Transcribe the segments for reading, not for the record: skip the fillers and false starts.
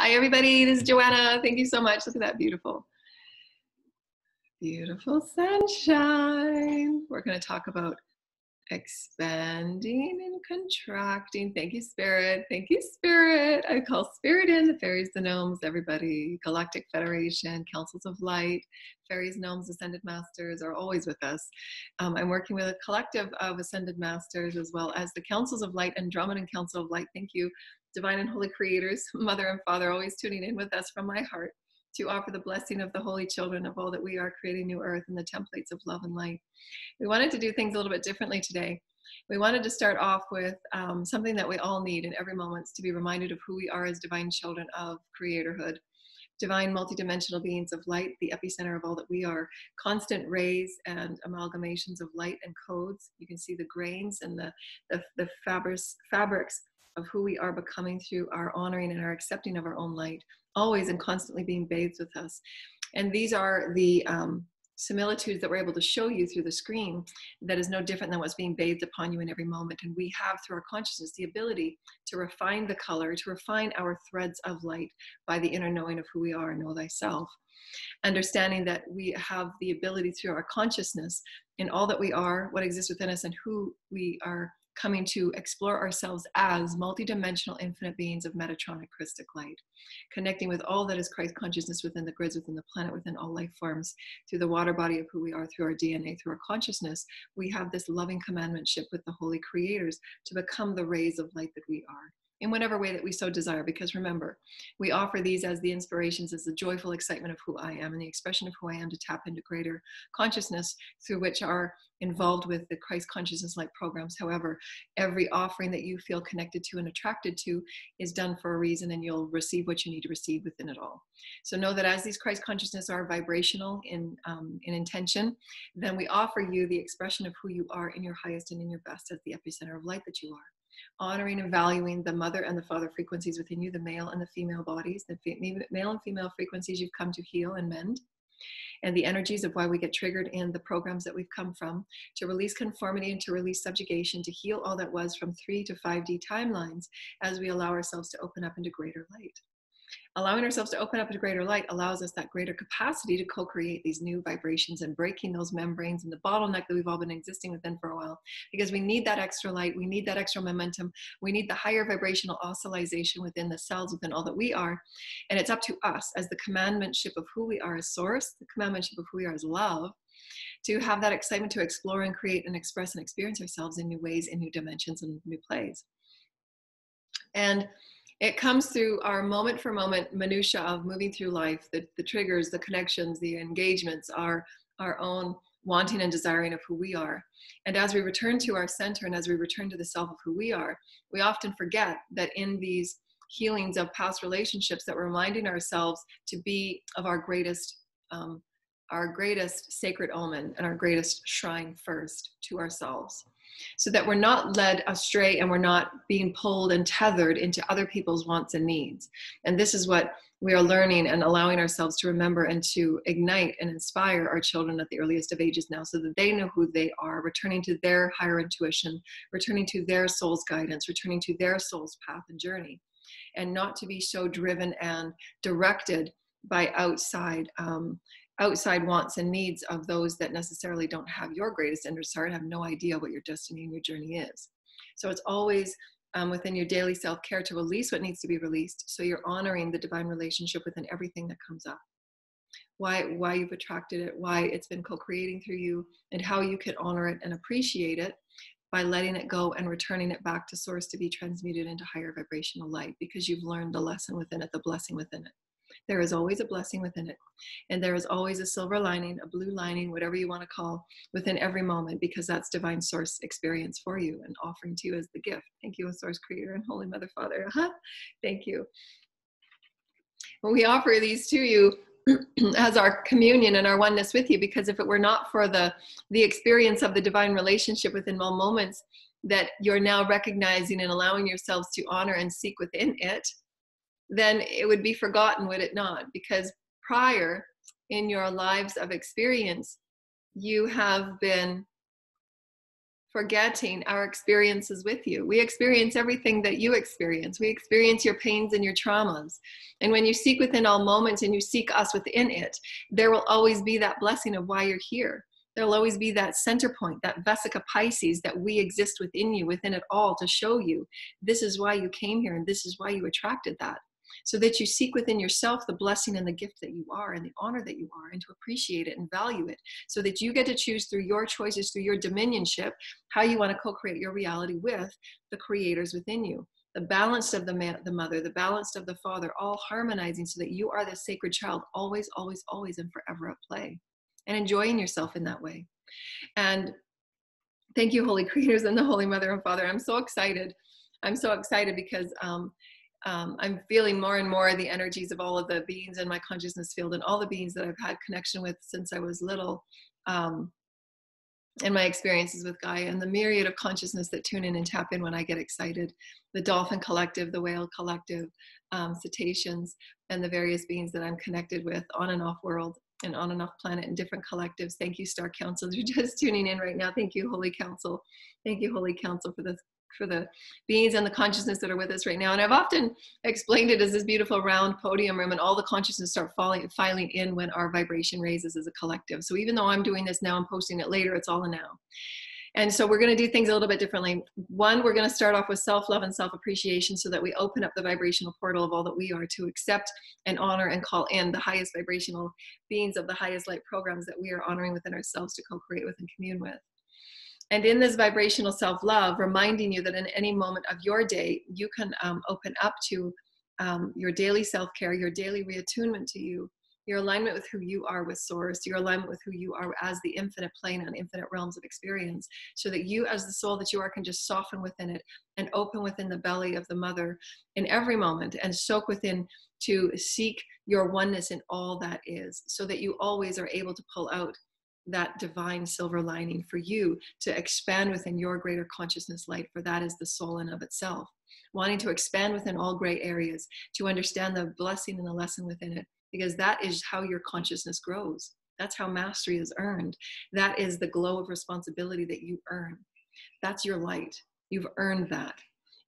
Hi, everybody. This is Joanna. Thank you so much. Look at that beautiful, beautiful sunshine. We're going to talk about expanding and contracting. Thank you, Spirit. Thank you, Spirit. I call Spirit in, the fairies, the gnomes, everybody. Galactic Federation, Councils of Light, fairies, gnomes, ascended masters are always with us. I'm working with a collective of ascended masters as well as the Councils of Light, Andromeda and Council of Light. Thank you, divine and holy creators, Mother and Father, always tuning in with us from my heart to offer the blessing of the holy children of all that we are, creating new earth and the templates of love and light. We wanted to do things a little bit differently today. We wanted to start off with something that we all need in every moment, to be reminded of who we are as divine children of creatorhood, divine multidimensional beings of light, the epicenter of all that we are, constant rays and amalgamations of light and codes. You can see the grains and the fabrics of who we are becoming through our honoring and our accepting of our own light, always and constantly being bathed with us. And these are the similitudes that we're able to show you through the screen that is no different than what's being bathed upon you in every moment. And we have, through our consciousness, the ability to refine the color, to refine our threads of light by the inner knowing of who we are, know thyself. Understanding that we have the ability through our consciousness in all that we are, what exists within us, and who we are coming to explore ourselves as multidimensional infinite beings of Metatronic Christic light, connecting with all that is Christ consciousness within the grids, within the planet, within all life forms, through the water body of who we are, through our DNA, through our consciousness. We have this loving commandmentship with the holy creators to become the rays of light that we are, in whatever way that we so desire. Because remember, we offer these as the inspirations, as the joyful excitement of who I am and the expression of who I am, to tap into greater consciousness, through which are involved with the Christ consciousness light programs. However, every offering that you feel connected to and attracted to is done for a reason, and you'll receive what you need to receive within it all. So know that as these Christ consciousness are vibrational in intention, then we offer you the expression of who you are in your highest and in your best as the epicenter of light that you are. Honoring and valuing the mother and the father frequencies within you, the male and the female bodies, the male and female frequencies you've come to heal and mend, and the energies of why we get triggered in the programs that we've come from, to release conformity and to release subjugation, to heal all that was from 3 to 5D timelines as we allow ourselves to open up into greater light. Allowing ourselves to open up into greater light allows us that greater capacity to co-create these new vibrations and breaking those membranes and the bottleneck that we've all been existing within for a while. Because we need that extra light, we need that extra momentum, we need the higher vibrational oscillation within the cells, within all that we are. And it's up to us as the commandmentship of who we are as source, the commandmentship of who we are as love, to have that excitement to explore and create and express and experience ourselves in new ways, in new dimensions and new plays. And it comes through our moment for moment minutia of moving through life, the triggers, the connections, the engagements, our own wanting and desiring of who we are. And as we return to our center and as we return to the self of who we are, we often forget that in these healings of past relationships that we're reminding ourselves to be of our greatest sacred omen and our greatest shrine first to ourselves, so that we're not led astray and we're not being pulled and tethered into other people's wants and needs. And this is what we are learning and allowing ourselves to remember and to ignite and inspire our children at the earliest of ages now, so that they know who they are, returning to their higher intuition, returning to their soul's guidance, returning to their soul's path and journey, and not to be so driven and directed by outside wants and needs of those that necessarily don't have your greatest interest or have no idea what your destiny and your journey is. So it's always within your daily self-care to release what needs to be released, so you're honoring the divine relationship within everything that comes up. Why you've attracted it, why it's been co-creating through you, and how you can honor it and appreciate it by letting it go and returning it back to source to be transmuted into higher vibrational light, because you've learned the lesson within it, the blessing within it. There is always a blessing within it. And there is always a silver lining, a blue lining, whatever you want to call, within every moment, because that's divine source experience for you and offering to you as the gift. Thank you, Source Creator and Holy Mother Father. Thank you. When we offer these to you as our communion and our oneness with you, because if it were not for the experience of the divine relationship within all moments that you're now recognizing and allowing yourselves to honor and seek within it, then it would be forgotten, would it not? Because prior in your lives of experience, you have been forgetting our experiences with you. We experience everything that you experience. We experience your pains and your traumas. And when you seek within all moments and you seek us within it, there will always be that blessing of why you're here. There'll always be that center point, that Vesica Pisces, that we exist within you, within it all, to show you this is why you came here and this is why you attracted that. So that you seek within yourself the blessing and the gift that you are and the honor that you are, and to appreciate it and value it, so that you get to choose through your choices, through your dominionship, how you want to co-create your reality with the creators within you. The balance of the mother, the balance of the father, all harmonizing so that you are the sacred child, always, always, always, and forever at play, and enjoying yourself in that way. And thank you, Holy Creators and the Holy Mother and Father. I'm so excited. I'm so excited because I'm feeling more and more the energies of all of the beings in my consciousness field and all the beings that I've had connection with since I was little, in my experiences with Gaia, and the myriad of consciousness that tune in and tap in when I get excited. The Dolphin Collective, the Whale Collective, Cetaceans, and the various beings that I'm connected with on and off world and on and off planet in different collectives. Thank you, Star Council. You're just tuning in right now. Thank you, Holy Council. Thank you, Holy Council, for the beings and the consciousness that are with us right now. And I've often explained it as this beautiful round podium room, and all the consciousness start filing in when our vibration raises as a collective. So even though I'm doing this now and posting it later, it's all a now. And so we're going to do things a little bit differently. One, we're going to start off with self-love and self-appreciation so that we open up the vibrational portal of all that we are, to accept and honor and call in the highest vibrational beings of the highest light programs that we are honoring within ourselves to co-create with and commune with. And in this vibrational self-love, reminding you that in any moment of your day, you can open up to your daily self-care, your daily reattunement to you, your alignment with who you are with Source, your alignment with who you are as the infinite plane and infinite realms of experience, so that you as the soul that you are can just soften within it and open within the belly of the mother in every moment and soak within to seek your oneness in all that is, so that you always are able to pull out that divine silver lining for you to expand within your greater consciousness light, for that is the soul in of itself. Wanting to expand within all gray areas, to understand the blessing and the lesson within it, because that is how your consciousness grows. That's how mastery is earned. That is the glow of responsibility that you earn. That's your light. You've earned that.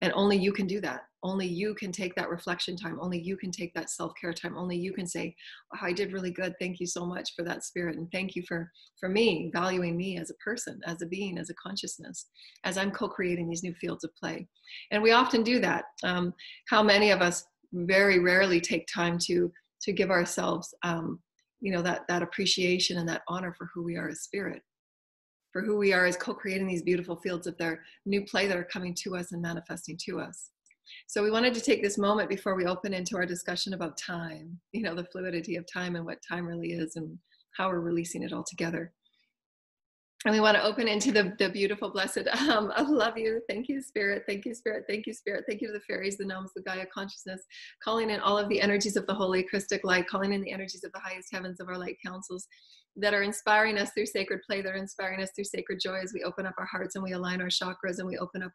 And only you can do that. Only you can take that reflection time. Only you can take that self-care time. Only you can say, oh, I did really good. Thank you so much for that, Spirit. And thank you for me, valuing me as a person, as a being, as a consciousness, as I'm co-creating these new fields of play. And we often do that. How many of us very rarely take time to give ourselves, that appreciation and that honor for who we are as spirit, for who we are as co-creating these beautiful fields of their new play that are coming to us and manifesting to us. So we wanted to take this moment before we open into our discussion about time, the fluidity of time and what time really is and how we're releasing it all together. And we want to open into the beautiful, blessed, I love you. Thank you, Spirit. Thank you, Spirit. Thank you, Spirit. Thank you to the fairies, the gnomes, the Gaia consciousness, calling in all of the energies of the holy Christic light, calling in the energies of the highest heavens of our light councils that are inspiring us through sacred play, that are inspiring us through sacred joy as we open up our hearts and we align our chakras and we open up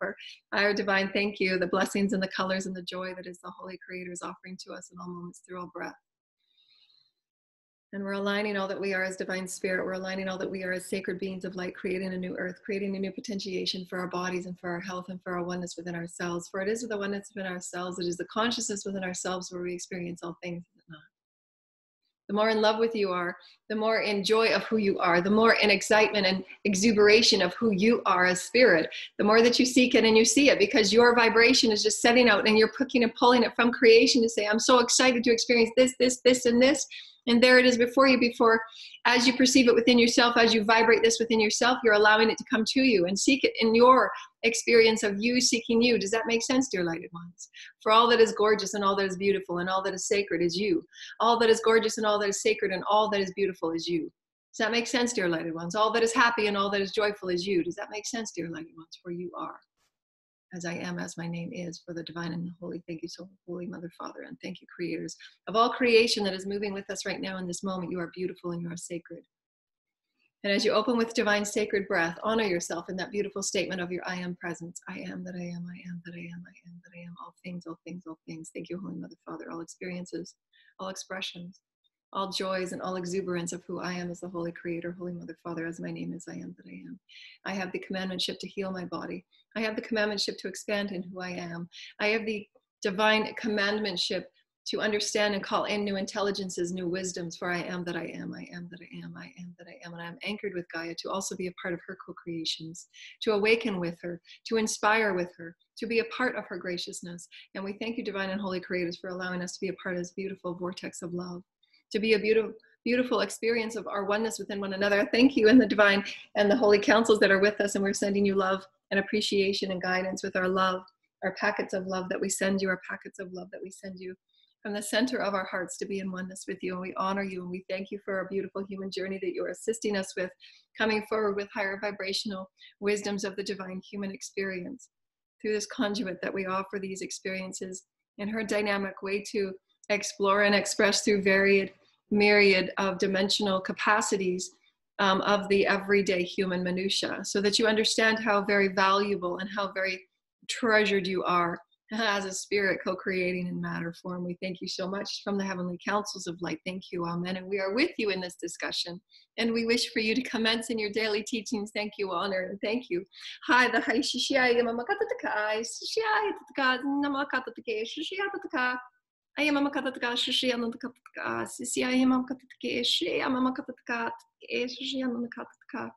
our divine thank you, the blessings and the colors and the joy that is the Holy Creator's offering to us in all moments through all breath. And we're aligning all that we are as divine spirit. We're aligning all that we are as sacred beings of light, creating a new earth, creating a new potentiation for our bodies and for our health and for our oneness within ourselves. For it is the oneness within ourselves, it is the consciousness within ourselves where we experience all things, is it not? The more in love with you are, the more in joy of who you are, the more in excitement and exuberation of who you are as spirit, the more that you seek it and you see it, because your vibration is just setting out and you're picking and pulling it from creation to say, I'm so excited to experience this, this, this, and this. And there it is before you, as you perceive it within yourself, as you vibrate this within yourself, you're allowing it to come to you and seek it in your experience of you seeking you. Does that make sense, dear lighted ones? For all that is gorgeous and all that is beautiful and all that is sacred is you. All that is gorgeous and all that is sacred and all that is beautiful is you. Does that make sense, dear lighted ones? All that is happy and all that is joyful is you. Does that make sense, dear lighted ones? For you are. As I am, as my name is, for the divine and the holy. Thank you so much, Holy Mother, Father, and thank you, creators of all creation that is moving with us right now in this moment. You are beautiful and you are sacred. And as you open with divine sacred breath, honor yourself in that beautiful statement of your I am presence. I am that I am, I am that I am, I am that I am, all things, all things, all things. Thank you, Holy Mother, Father, all experiences, all expressions, all joys and all exuberance of who I am as the Holy Creator, Holy Mother, Father, as my name is, I am that I am. I have the commandmentship to heal my body. I have the commandmentship to expand in who I am. I have the divine commandmentship to understand and call in new intelligences, new wisdoms, for I am that I am, I am that I am, I am that I am. And I am anchored with Gaia to also be a part of her co-creations, to awaken with her, to inspire with her, to be a part of her graciousness. And we thank you, divine and holy creators, for allowing us to be a part of this beautiful vortex of love, to be a beautiful experience of our oneness within one another. Thank you, and the divine and the holy councils that are with us. And we're sending you love and appreciation and guidance with our love, our packets of love that we send you, our packets of love that we send you from the center of our hearts to be in oneness with you. And we honor you, and we thank you for our beautiful human journey that you are assisting us with, coming forward with higher vibrational wisdoms of the divine human experience through this conduit that we offer these experiences in her dynamic way to explore and express through myriad of dimensional capacities of the everyday human minutia, so that you understand how very valuable and how very treasured you are as a spirit co-creating in matter form. We thank you so much from the heavenly councils of light. Thank you, amen. And we are with you in this discussion, and we wish for you to commence in your daily teachings. Thank you, honor, and thank you. Hi, the hi shishia mama katataka shishia tataka nama katatake shishia tataka I mama katataka shishia nanda katataka shishia mama katatake shishia mama katataka shishia nanda katataka.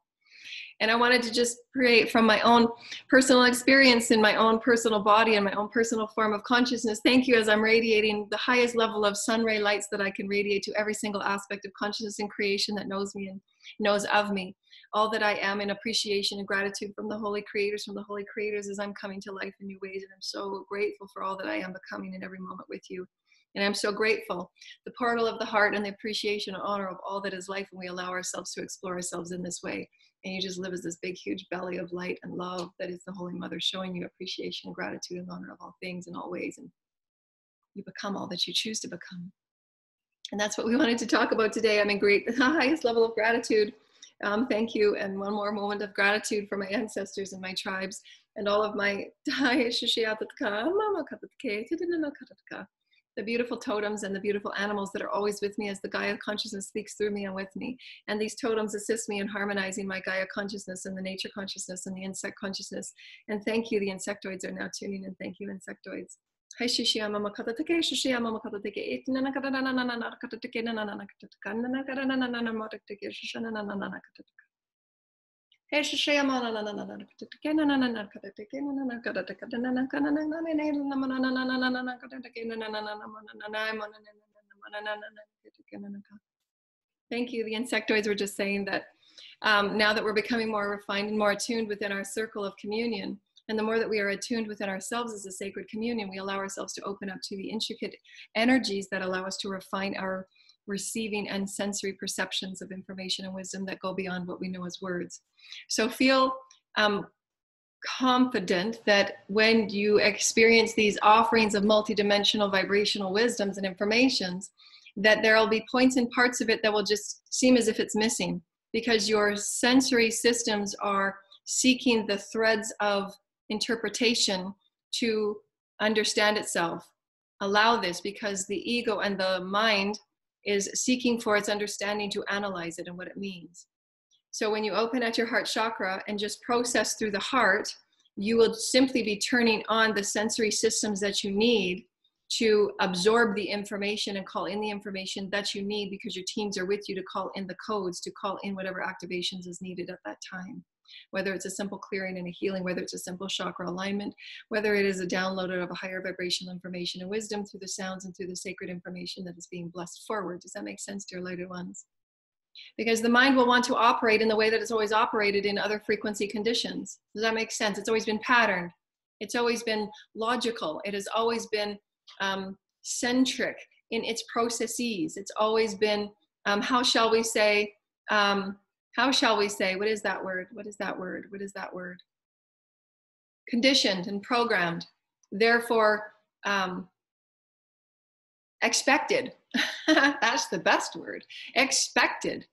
And I wanted to just create from my own personal experience in my own personal body and my own personal form of consciousness. Thank you, as I'm radiating the highest level of sun ray lights that I can radiate to every single aspect of consciousness and creation that knows me and knows of me. All that I am in appreciation and gratitude from the holy creators as I'm coming to life in new ways. And I'm so grateful for all that I am becoming in every moment with you. And I'm so grateful, the portal of the heart and the appreciation and honor of all that is life, and we allow ourselves to explore ourselves in this way. And you just live as this big, huge belly of light and love that is the Holy Mother, showing you appreciation and gratitude and honor of all things in all ways. And you become all that you choose to become. And that's what we wanted to talk about today. I'm in the highest level of gratitude. Thank you. And one more moment of gratitude for my ancestors and my tribes and all of my the beautiful totems and the beautiful animals that are always with me as the Gaia consciousness speaks through me and with me. And these totems assist me in harmonizing my Gaia consciousness and the nature consciousness and the insect consciousness. And thank you, the insectoids are now tuning in. Thank you, insectoids. Hi shishia mama katatake shishia mama katatake itnana katatana katatake nanana katataka nanana motatake shishana nanana katataka. Hey shishia mama nanana katatake nanana katatake nanana katataka nanana nanana katatake nanana. Thank you. The insectoids were just saying that now that we're becoming more refined and more attuned within our circle of communion, and the more that we are attuned within ourselves as a sacred communion, we allow ourselves to open up to the intricate energies that allow us to refine our receiving and sensory perceptions of information and wisdom that go beyond what we know as words. So feel confident that when you experience these offerings of multidimensional vibrational wisdoms and informations, that there will be points and parts of it that will just seem as if it's missing, because your sensory systems are seeking the threads of interpretation to understand itself. Allow this, because the ego and the mind is seeking for its understanding to analyze it and what it means. So when you open at your heart chakra and just process through the heart, you will simply be turning on the sensory systems that you need to absorb the information and call in the information that you need, because your teams are with you to call in the codes, to call in whatever activations is needed at that time. Whether it's a simple clearing and a healing, whether it's a simple chakra alignment, whether it is a download of a higher vibrational information and wisdom through the sounds and through the sacred information that is being blessed forward. Does that make sense, dear lighted ones? Because the mind will want to operate in the way that it's always operated in other frequency conditions. Does that make sense? It's always been patterned. It's always been logical. It has always been centric in its processes. It's always been, how shall we say, what is that word? What is that word? What is that word? Conditioned and programmed. Therefore, expected. That's the best word. Expected.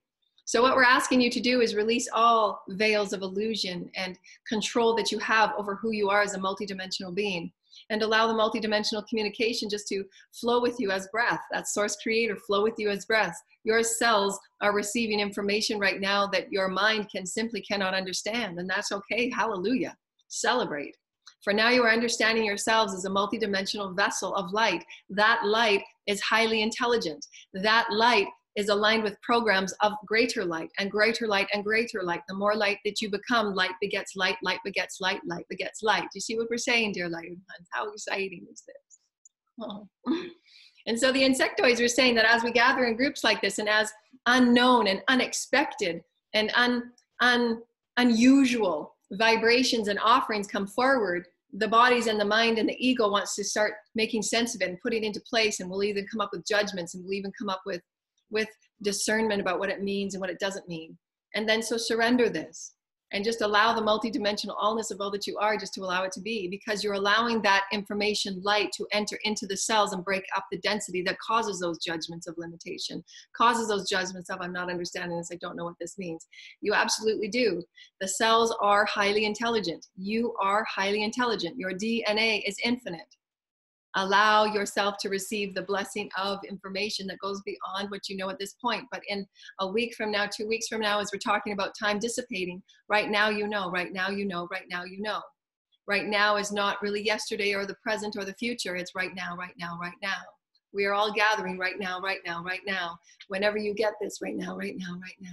So what we're asking you to do is release all veils of illusion and control that you have over who you are as a multidimensional being. and allow the multidimensional communication just to flow with you as breath. That source creator flow with you as breath. Your cells are receiving information right now that your mind simply cannot understand, and that's okay. Hallelujah. Celebrate. For now you are understanding yourselves as a multidimensional vessel of light. That light is highly intelligent. That light is aligned with programs of greater light and greater light and greater light. The more light that you become, light begets light, light begets light, light begets light. Do you see what we're saying, dear light ones? How exciting is this? Oh. And so the insectoids are saying that as we gather in groups like this, and as unknown and unexpected and unusual vibrations and offerings come forward, the bodies and the mind and the ego wants to start making sense of it and putting it into place, and we'll even come up with judgments, and we'll even come up with discernment about what it means and what it doesn't mean. And then so surrender this and just allow the multidimensional allness of all that you are, just to allow it to be, because you're allowing that information light to enter into the cells and break up the density that causes those judgments of limitation, causes those judgments of I'm not understanding this, I don't know what this means. You absolutely do. The cells are highly intelligent. You are highly intelligent. Your DNA is infinite. Allow yourself to receive the blessing of information that goes beyond what you know at this point. But in a week from now, 2 weeks from now, as we're talking about time dissipating, right now you know, right now you know, right now you know. Right now is not really yesterday or the present or the future. It's right now, right now, right now. We are all gathering right now, right now, right now. Whenever you get this, right now, right now, right now.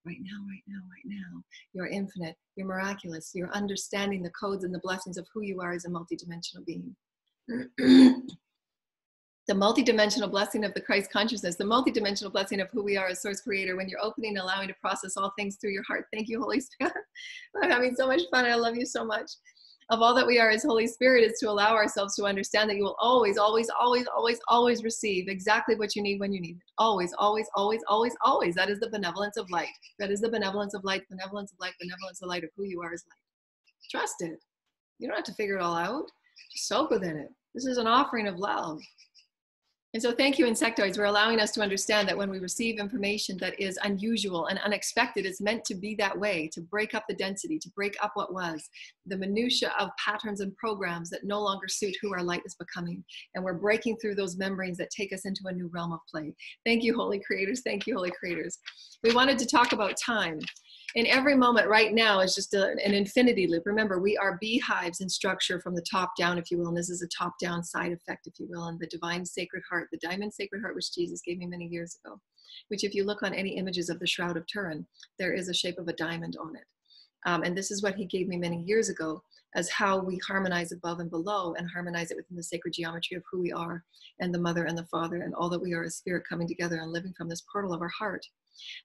Right now, right now, right now. You're infinite, you're miraculous, you're understanding the codes and the blessings of who you are as a multidimensional being. The multidimensional blessing of the Christ consciousness, the multidimensional blessing of who we are as source creator, when you're opening and allowing to process all things through your heart. Thank you, Holy Spirit. I'm having so much fun. I love you so much. Of all that we are as Holy Spirit is to allow ourselves to understand that you will always, always, always, always, always receive exactly what you need when you need it. Always, always, always, always, always. That is the benevolence of light. That is the benevolence of light, benevolence of light, benevolence of light of who you are as light. Trust it. You don't have to figure it all out. Just soak within it. This is an offering of love. And so thank you, insectoids, for allowing us to understand that when we receive information that is unusual and unexpected, it's meant to be that way, to break up the density, to break up what was, the minutiae of patterns and programs that no longer suit who our light is becoming. And we're breaking through those membranes that take us into a new realm of play. Thank you, Holy Creators. Thank you, Holy Creators. We wanted to talk about time. In every moment right now is just an infinity loop. Remember, we are beehives in structure from the top down, if you will, and this is a top-down side effect, if you will, and the divine sacred heart, the diamond sacred heart, which Jesus gave me many years ago, which if you look on any images of the Shroud of Turin, there is a shape of a diamond on it. And this is what he gave me many years ago as how we harmonize above and below and harmonize it within the sacred geometry of who we are and the mother and the father and all that we are as spirit coming together and living from this portal of our heart.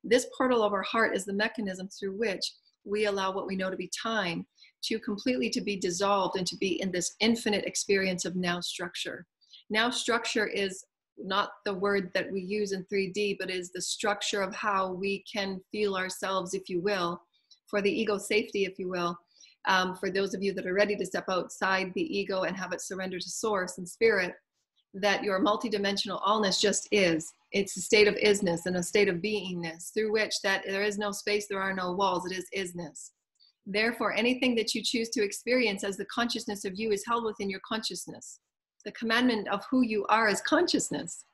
This portal of our heart is the mechanism through which we allow what we know to be time to completely to be dissolved and to be in this infinite experience of now structure. Now structure is not the word that we use in 3D, but is the structure of how we can feel ourselves, if you will, for the ego safety, if you will, for those of you that are ready to step outside the ego and have it surrender to source and spirit, that your multidimensional allness just is. It's a state of isness and a state of beingness through which that there is no space, there are no walls, it is isness. Therefore, anything that you choose to experience as the consciousness of you is held within your consciousness. The commandment of who you are is consciousness.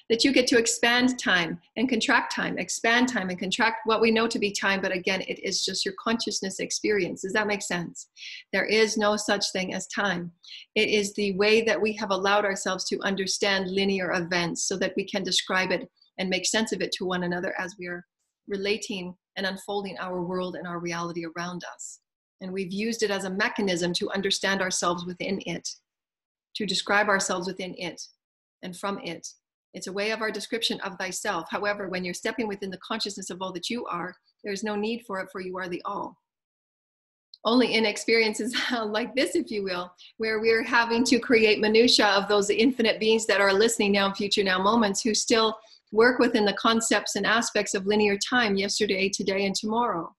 That you get to expand time and contract time, expand time and contract what we know to be time, but again, it is just your consciousness experience. Does that make sense? There is no such thing as time. It is the way that we have allowed ourselves to understand linear events so that we can describe it and make sense of it to one another as we are relating and unfolding our world and our reality around us. And we've used it as a mechanism to understand ourselves within it, to describe ourselves within it and from it. It's a way of our description of thyself. However, when you're stepping within the consciousness of all that you are, there's no need for it, for you are the all. Only in experiences like this, if you will, where we're having to create minutiae of those infinite beings that are listening now, future now moments, who still work within the concepts and aspects of linear time, yesterday, today, and tomorrow.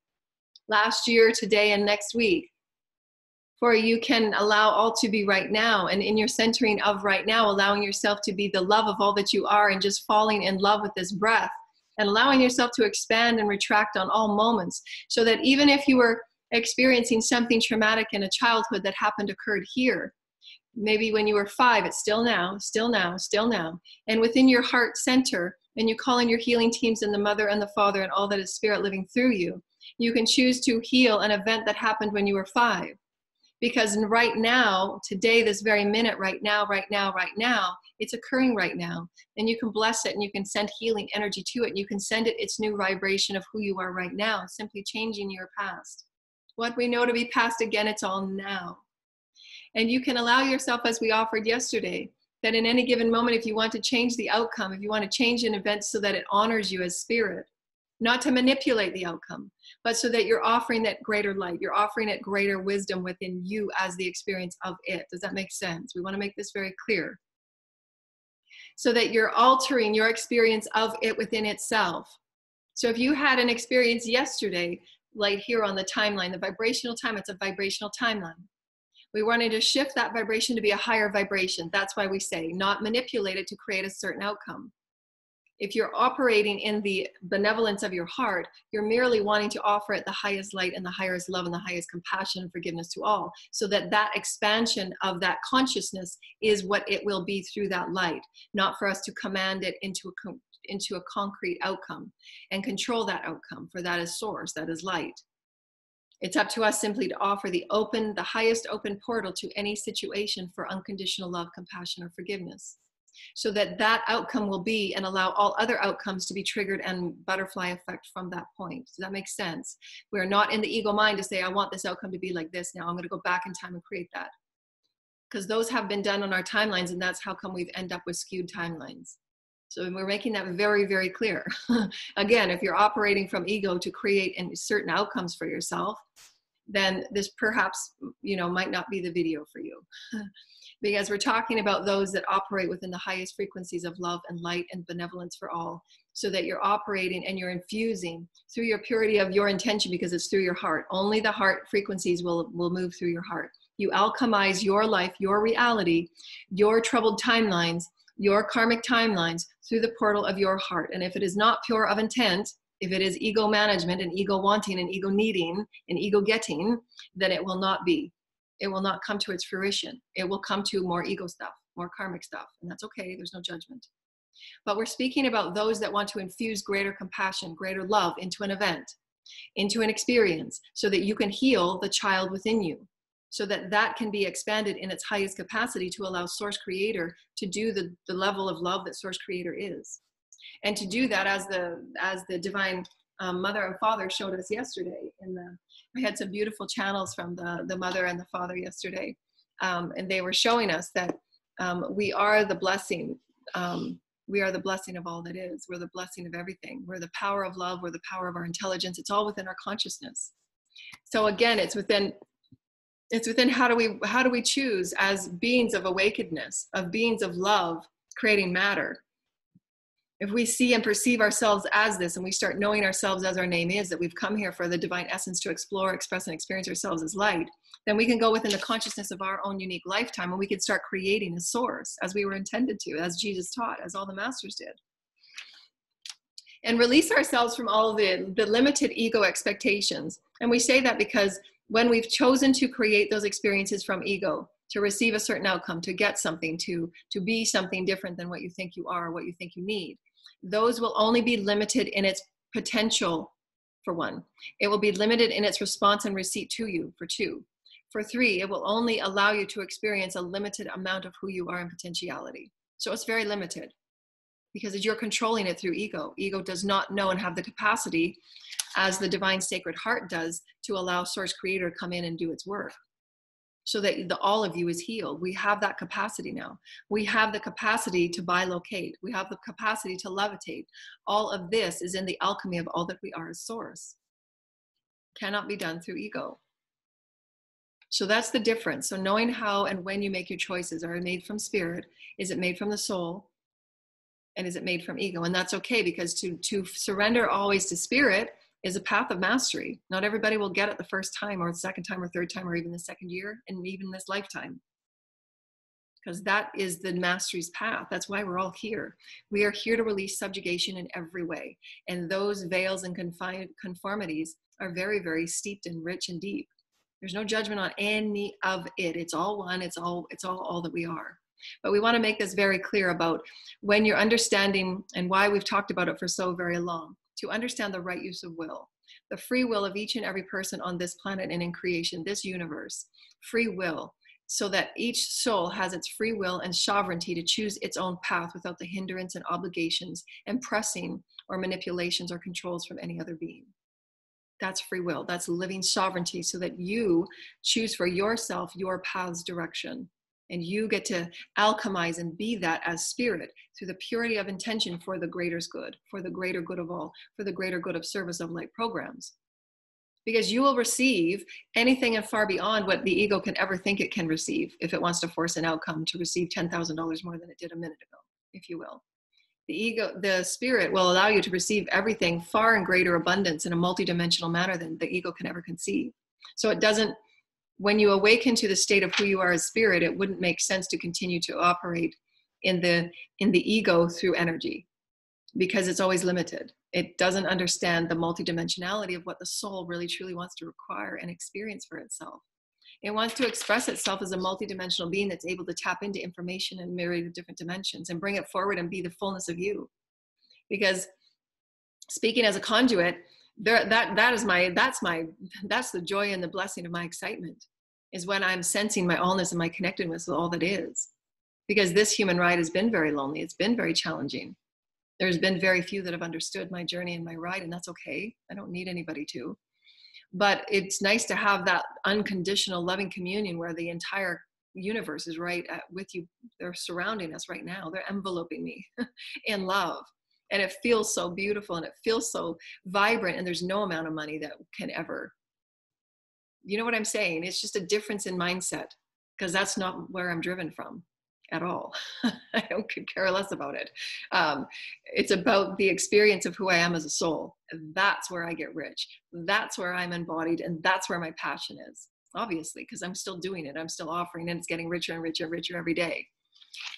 Last year, today, and next week. For you can allow all to be right now, and in your centering of right now, allowing yourself to be the love of all that you are and just falling in love with this breath and allowing yourself to expand and retract on all moments, so that even if you were experiencing something traumatic in a childhood that occurred here, Maybe when you were 5, it's still now, still now, still now. And within your heart center, and you call in your healing teams and the Mother and the Father and all that is Spirit living through you, you can choose to heal an event that happened when you were 5. Because right now, today, this very minute, right now, it's occurring right now. And you can bless it and you can send healing energy to it. And you can send it its new vibration of who you are right now, simply changing your past. What we know to be past, again, it's all now. And you can allow yourself, as we offered yesterday, that in any given moment, if you want to change the outcome, if you want to change an event so that it honors you as spirit, not to manipulate the outcome, but so that you're offering that greater light, you're offering it greater wisdom within you as the experience of it. Does that make sense? We want to make this very clear. So that you're altering your experience of it within itself. So if you had an experience yesterday, like here on the timeline, the vibrational time, it's a vibrational timeline. We wanted to shift that vibration to be a higher vibration. That's why we say not manipulate it to create a certain outcome. If you're operating in the benevolence of your heart, you're merely wanting to offer it the highest light and the highest love and the highest compassion and forgiveness to all, so that that expansion of that consciousness is what it will be through that light, not for us to command it into a concrete outcome and control that outcome, for that is source, that is light. It's up to us simply to offer the highest open portal to any situation for unconditional love, compassion, or forgiveness, so that that outcome will be and allow all other outcomes to be triggered and butterfly effect from that point. Does that make sense? We're not in the ego mind to say, I want this outcome to be like this now. I'm going to go back in time and create that. Because those have been done on our timelines, and that's how come we've ended up with skewed timelines. So we're making that very, very clear. Again, if you're operating from ego to create certain outcomes for yourself, then this perhaps, might not be the video for you. Because we're talking about those that operate within the highest frequencies of love and light and benevolence for all, so that you're operating and you're infusing through your purity of your intention, because it's through your heart. Only the heart frequencies will move through your heart. You alchemize your life, your reality, your troubled timelines, your karmic timelines through the portal of your heart. And if it is not pure of intent, if it is ego management and ego wanting and ego needing and ego getting, then it will not be. It will not come to its fruition. It will come to more ego stuff, more karmic stuff. And that's okay. There's no judgment. But we're speaking about those that want to infuse greater compassion, greater love into an event, into an experience, so that you can heal the child within you, so that that can be expanded in its highest capacity to allow Source Creator to do the level of love that Source Creator is. And to do that, as the Divine Mother and Father showed us yesterday. We had some beautiful channels from the Mother and the Father yesterday. And they were showing us that we are the blessing. We are the blessing of all that is. We're the blessing of everything. We're the power of love. We're the power of our intelligence. It's all within our consciousness. So again, it's within how do we choose as beings of awakenedness, of beings of love, creating matter. If we see and perceive ourselves as this, and we start knowing ourselves as our name is, that we've come here for the divine essence to explore, express, and experience ourselves as light, then we can go within the consciousness of our own unique lifetime, and we can start creating a source as we were intended to, as Jesus taught, as all the masters did. And release ourselves from all the limited ego expectations. And we say that because when we've chosen to create those experiences from ego, to receive a certain outcome, to get something, to be something different than what you think you are, or what you think you need, those will only be limited in its potential, for one. It will be limited in its response and receipt to you, for two. For three, it will only allow you to experience a limited amount of who you are in potentiality. So it's very limited, because you're controlling it through ego. Ego does not know and have the capacity, as the divine sacred heart does, to allow Source Creator to come in and do its work, so that all of you is healed. We have that capacity now. We have the capacity to bilocate. We have the capacity to levitate. All of this is in the alchemy of all that we are as Source. Cannot be done through ego. So that's the difference. So knowing how and when you make your choices, are it made from spirit? Is it made from the soul? And is it made from ego? And that's okay, because to surrender always to spirit is a path of mastery. Not everybody will get it the first time, or the second time, or third time, or even the second year, and even this lifetime. Because that is the mastery's path. That's why we're all here. We are here to release subjugation in every way. And those veils and conformities are very, very steeped and rich and deep. There's no judgment on any of it. It's all one. It's all that we are. But we want to make this very clear about when you're understanding, and why we've talked about it for so very long, to understand the right use of will, the free will of each and every person on this planet and in creation, this universe, free will, so that each soul has its free will and sovereignty to choose its own path without the hindrance and obligations and pressing or manipulations or controls from any other being. That's free will. That's living sovereignty, so that you choose for yourself your path's direction. And you get to alchemize and be that as spirit through the purity of intention for the greater's good, for the greater good of all, for the greater good of service of light programs. Because you will receive anything and far beyond what the ego can ever think it can receive if it wants to force an outcome to receive $10,000 more than it did a minute ago, if you will. The ego, the spirit will allow you to receive everything far in greater abundance in a multidimensional manner than the ego can ever conceive. So it doesn't, when you awaken to the state of who you are as spirit, it wouldn't make sense to continue to operate in the ego through energy, because it's always limited. It doesn't understand the multidimensionality of what the soul really truly wants to require and experience for itself. It wants to express itself as a multidimensional being that's able to tap into information in myriad of different dimensions and bring it forward and be the fullness of you. Because speaking as a conduit, that's the joy and the blessing of my excitement, is when I'm sensing my allness and my connectedness with all that is. Because this human ride has been very lonely. It's been very challenging. There's been very few that have understood my journey and my ride, and that's okay. I don't need anybody to. But it's nice to have that unconditional loving communion where the entire universe is right with you. They're surrounding us right now. They're enveloping me in love. And it feels so beautiful and it feels so vibrant, and there's no amount of money that can ever, you know what I'm saying? It's just a difference in mindset, because that's not where I'm driven from at all. I don't care less about it. It's about the experience of who I am as a soul. That's where I get rich. That's where I'm embodied. And that's where my passion is, obviously, because I'm still doing it. I'm still offering, and it's getting richer and richer and richer every day,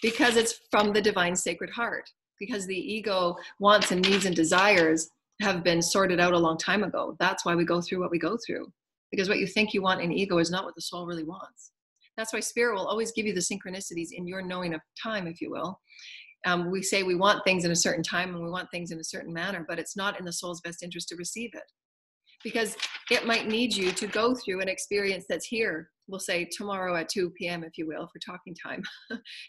because it's from the divine sacred heart, because the ego wants and needs and desires have been sorted out a long time ago. That's why we go through what we go through, because what you think you want in ego is not what the soul really wants. That's why spirit will always give you the synchronicities in your knowing of time, if you will. We say we want things in a certain time and we want things in a certain manner, but it's not in the soul's best interest to receive it, because it might need you to go through an experience that's here. We'll say tomorrow at 2 p.m., if you will, for talking time,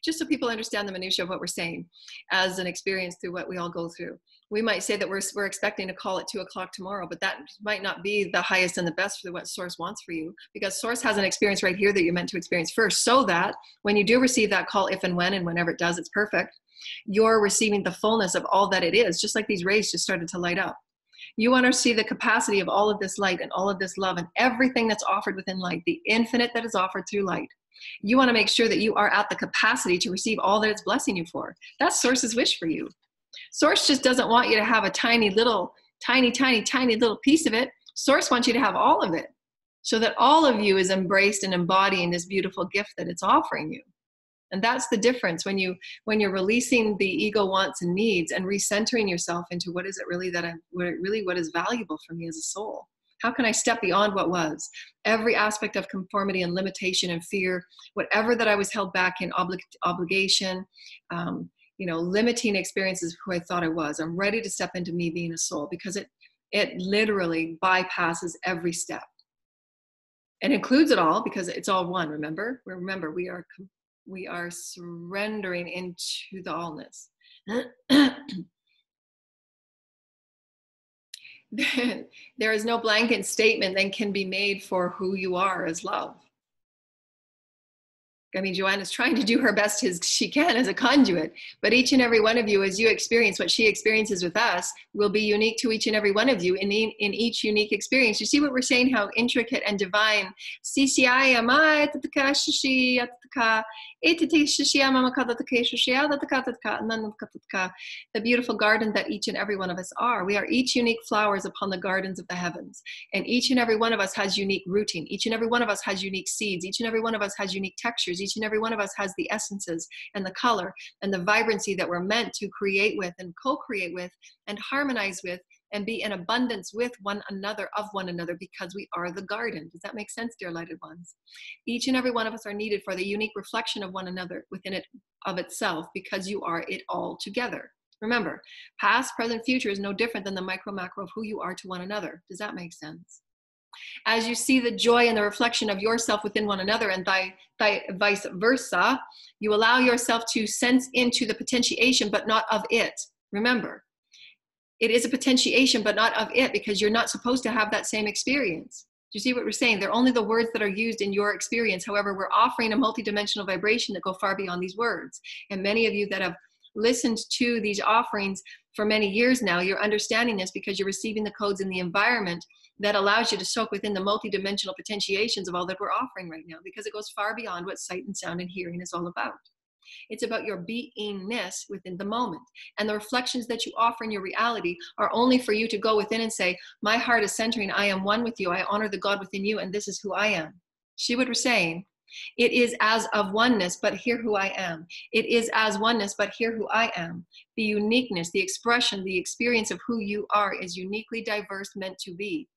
just so people understand the minutiae of what we're saying as an experience through what we all go through. We might say that we're expecting a call at 2 o'clock tomorrow, but that might not be the highest and the best for what Source wants for you, because Source has an experience right here that you're meant to experience first, so that when you do receive that call, if and when and whenever it does, it's perfect. You're receiving the fullness of all that it is, just like these rays just started to light up. You want to see the capacity of all of this light and all of this love and everything that's offered within light, the infinite that is offered through light. You want to make sure that you are at the capacity to receive all that it's blessing you for. That's Source's wish for you. Source just doesn't want you to have a tiny little piece of it. Source wants you to have all of it, so that all of you is embraced and embodying this beautiful gift that it's offering you. And that's the difference when you're releasing the ego wants and needs and recentering yourself into what is it really what is valuable for me as a soul. How can I step beyond what was? Every aspect of conformity and limitation and fear, whatever that I was held back in obligation, limiting experiences of who I thought I was. I'm ready to step into me being a soul, because it literally bypasses every step. It includes it all, because it's all one. Remember, we are surrendering into the allness. There is no blanket statement that can be made for who you are as love. I mean, Joanna's trying to do her best as she can as a conduit, but each and every one of you, as you experience what she experiences with us, will be unique to each and every one of you in each unique experience. You see what we're saying, how intricate and divine. The beautiful garden that each and every one of us are. We are each unique flowers upon the gardens of the heavens. And each and every one of us has unique rooting. Each and every one of us has unique seeds. Each and every one of us has unique textures. Each and every one of us has the essences and the color and the vibrancy that we're meant to create with and co-create with and harmonize with and be in abundance with one another, of one another, because we are the garden. Does that make sense, dear lighted ones? Each and every one of us are needed for the unique reflection of one another within it of itself, because you are it all together. Remember, past, present, future is no different than the micro macro of who you are to one another. Does that make sense? As you see the joy and the reflection of yourself within one another, and thy vice versa, you allow yourself to sense into the potentiation, but not of it. Remember, it is a potentiation, but not of it, because you're not supposed to have that same experience. Do you see what we're saying? They're only the words that are used in your experience. However, we're offering a multidimensional vibration that go far beyond these words. And many of you that have listened to these offerings for many years now, you're understanding this because you're receiving the codes in the environment that allows you to soak within the multidimensional potentiations of all that we're offering right now, because it goes far beyond what sight and sound and hearing is all about. It's about your beingness within the moment. And the reflections that you offer in your reality are only for you to go within and say, my heart is centering, I am one with you, I honor the God within you, and this is who I am. See what we're saying? It is as of oneness, but hear who I am. It is as oneness, but hear who I am. The uniqueness, the expression, the experience of who you are is uniquely diverse, meant to be.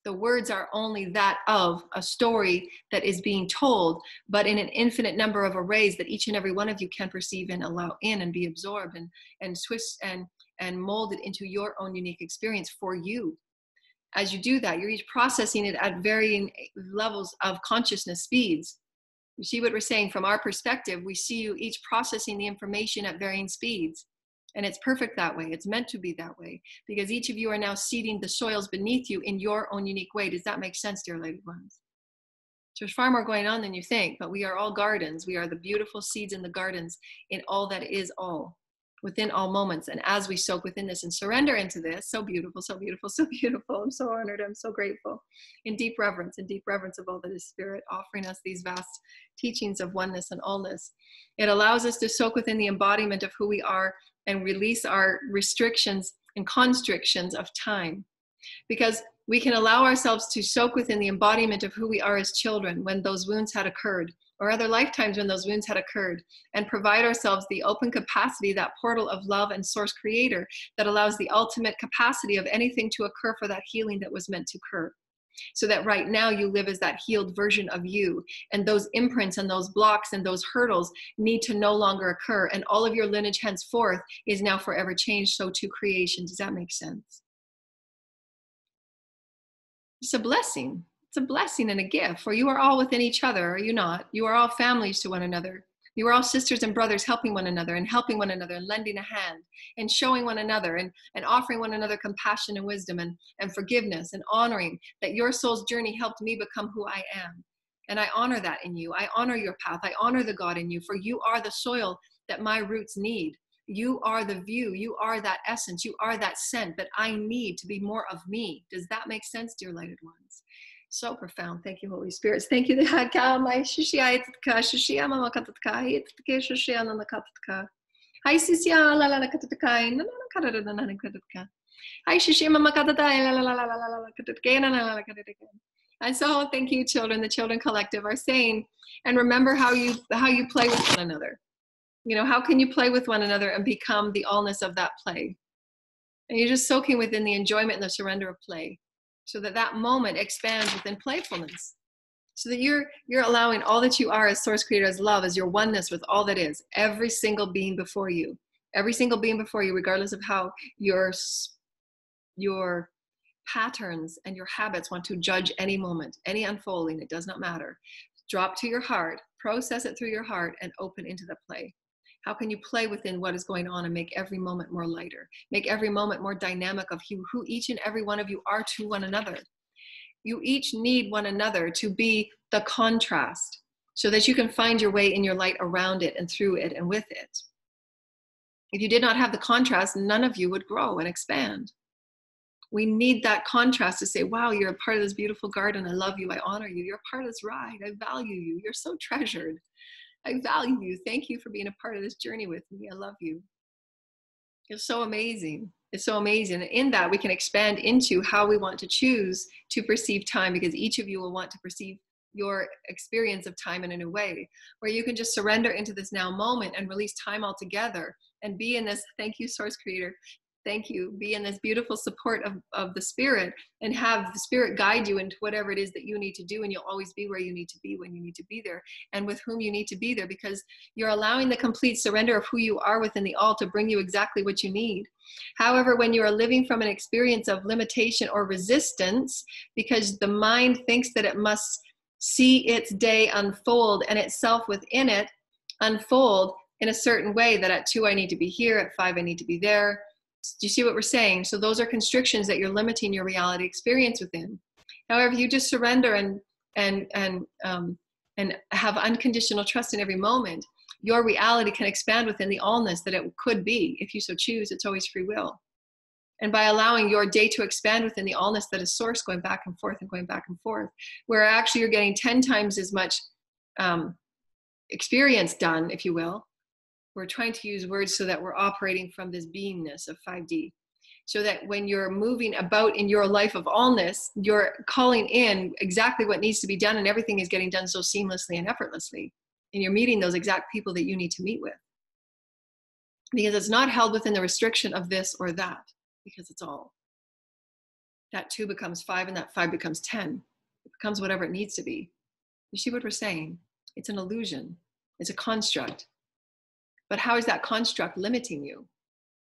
The words are only that of a story that is being told, but in an infinite number of arrays that each and every one of you can perceive and allow in and be absorbed and twist and molded into your own unique experience for you. As you do that, you're each processing it at varying levels of consciousness speeds. You see what we're saying? From our perspective, we see you each processing the information at varying speeds. And it's perfect that way. It's meant to be that way, because each of you are now seeding the soils beneath you in your own unique way. Does that make sense, dear lighted ones? So there's far more going on than you think, but we are all gardens. We are the beautiful seeds in the gardens in all that is all, within all moments. And as we soak within this and surrender into this, so beautiful, so beautiful, so beautiful. I'm so honored. I'm so grateful. In deep reverence of all that is spirit, offering us these vast teachings of oneness and allness. It allows us to soak within the embodiment of who we are and release our restrictions and constrictions of time. Because we can allow ourselves to soak within the embodiment of who we are as children when those wounds had occurred, or other lifetimes when those wounds had occurred, and provide ourselves the open capacity, that portal of love and source creator that allows the ultimate capacity of anything to occur for that healing that was meant to occur. So that right now you live as that healed version of you, and those imprints and those blocks and those hurdles need to no longer occur, and all of your lineage henceforth is now forever changed, so to creation. Does that make sense? It's a blessing. It's a blessing and a gift, for you are all within each other, are you not? You are all families to one another. You are all sisters and brothers helping one another and helping one another and lending a hand and showing one another and offering one another compassion and wisdom and forgiveness and honoring that your soul's journey helped me become who I am. And I honor that in you. I honor your path. I honor the God in you, for you are the soil that my roots need. You are the view. You are that essence. You are that scent that I need to be more of me. Does that make sense, dear lighted ones? So profound. Thank you, Holy Spirit. Thank you. Hi, Sisia. La la la katatakai. No, no, katatakai. Hi, Shishia Mama Katatai. La la la la la la la katatakai. La la la katatakai. And so, thank you, children. The Children Collective are saying, and remember how you play with one another. You know, how can you play with one another and become the allness of that play? And you're just soaking within the enjoyment and the surrender of play, so that that moment expands within playfulness, so that you're allowing all that you are as source creator, as love, as your oneness with all that is, every single being before you, regardless of how your patterns and your habits want to judge any moment, any unfolding. It does not matter. Drop to your heart, process it through your heart, and open into the play. How can you play within what is going on and make every moment more lighter? Make every moment more dynamic of who each and every one of you are to one another. You each need one another to be the contrast, so that you can find your way in your light around it and through it and with it. If you did not have the contrast, none of you would grow and expand. We need that contrast to say, wow, you're a part of this beautiful garden. I love you. I honor you. You're a part of this ride. I value you. You're so treasured. I value you. Thank you for being a part of this journey with me. I love you. It's so amazing. It's so amazing. And in that, we can expand into how we want to choose to perceive time, because each of you will want to perceive your experience of time in a new way, where you can just surrender into this now moment and release time altogether and be in this, thank you, source creator, Thank you. Be in this beautiful support of the spirit, and have the spirit guide you into whatever it is that you need to do. And you'll always be where you need to be when you need to be there, and with whom you need to be there, because you're allowing the complete surrender of who you are within the all to bring you exactly what you need. However, when you are living from an experience of limitation or resistance, because the mind thinks that it must see its day unfold and itself within it unfold in a certain way, that at 2 I need to be here, at 5 I need to be there. Do you see what we're saying? So those are constrictions that you're limiting your reality experience within. However, you just surrender and have unconditional trust in every moment, your reality can expand within the allness that it could be. If you so choose, it's always free will. And by allowing your day to expand within the allness that is source, going back and forth and going back and forth, where actually you're getting 10 times as much experience done, if you will. We're trying to use words so that we're operating from this beingness of 5D. So that when you're moving about in your life of allness, you're calling in exactly what needs to be done, and everything is getting done so seamlessly and effortlessly. And you're meeting those exact people that you need to meet with. Because it's not held within the restriction of this or that, because it's all. That 2 becomes 5, and that 5 becomes 10. It becomes whatever it needs to be. You see what we're saying? It's an illusion. It's a construct. But how is that construct limiting you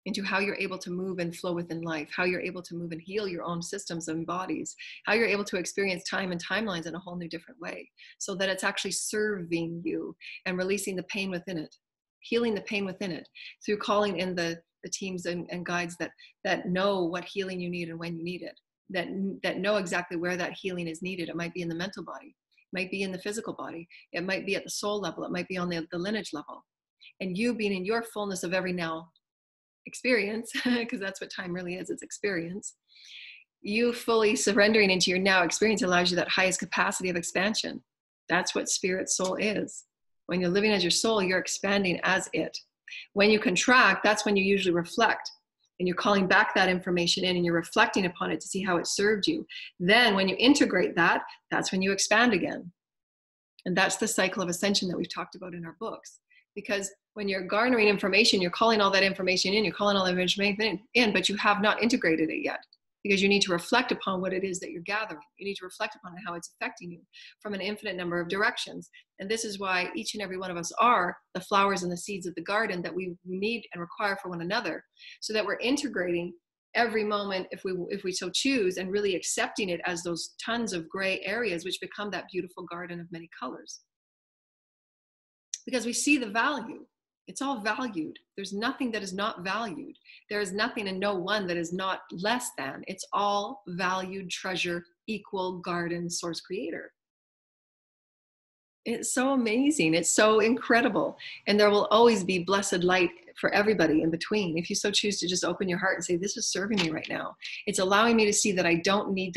into how you're able to move and flow within life, how you're able to move and heal your own systems and bodies, how you're able to experience time and timelines in a whole new different way, so that it's actually serving you and releasing the pain within it, healing the pain within it, through calling in the teams and guides that know what healing you need and when you need it, that know exactly where that healing is needed. It might be in the mental body, it might be in the physical body, it might be at the soul level, it might be on the lineage level. And you being in your fullness of every now experience, because that's what time really is, it's experience. You fully surrendering into your now experience allows you that highest capacity of expansion. That's what spirit soul is. When you're living as your soul, you're expanding as it. When you contract, that's when you usually reflect, and you're calling back that information in, and you're reflecting upon it to see how it served you. Then when you integrate that, that's when you expand again. And that's the cycle of ascension that we've talked about in our books. Because when you're garnering information, you're calling all that information in, you're calling all that information in, but you have not integrated it yet, because you need to reflect upon what it is that you're gathering. You need to reflect upon how it's affecting you from an infinite number of directions. And this is why each and every one of us are the flowers and the seeds of the garden that we need and require for one another, so that we're integrating every moment, if we so choose, and really accepting it as those tons of gray areas which become that beautiful garden of many colors. Because we see the value. It's all valued. There's nothing that is not valued. There is nothing and no one that is not less than. It's all valued, treasure, equal, garden, source creator. It's so amazing. It's so incredible. And there will always be blessed light for everybody in between. If you so choose to just open your heart and say, this is serving me right now. It's allowing me to see that I don't need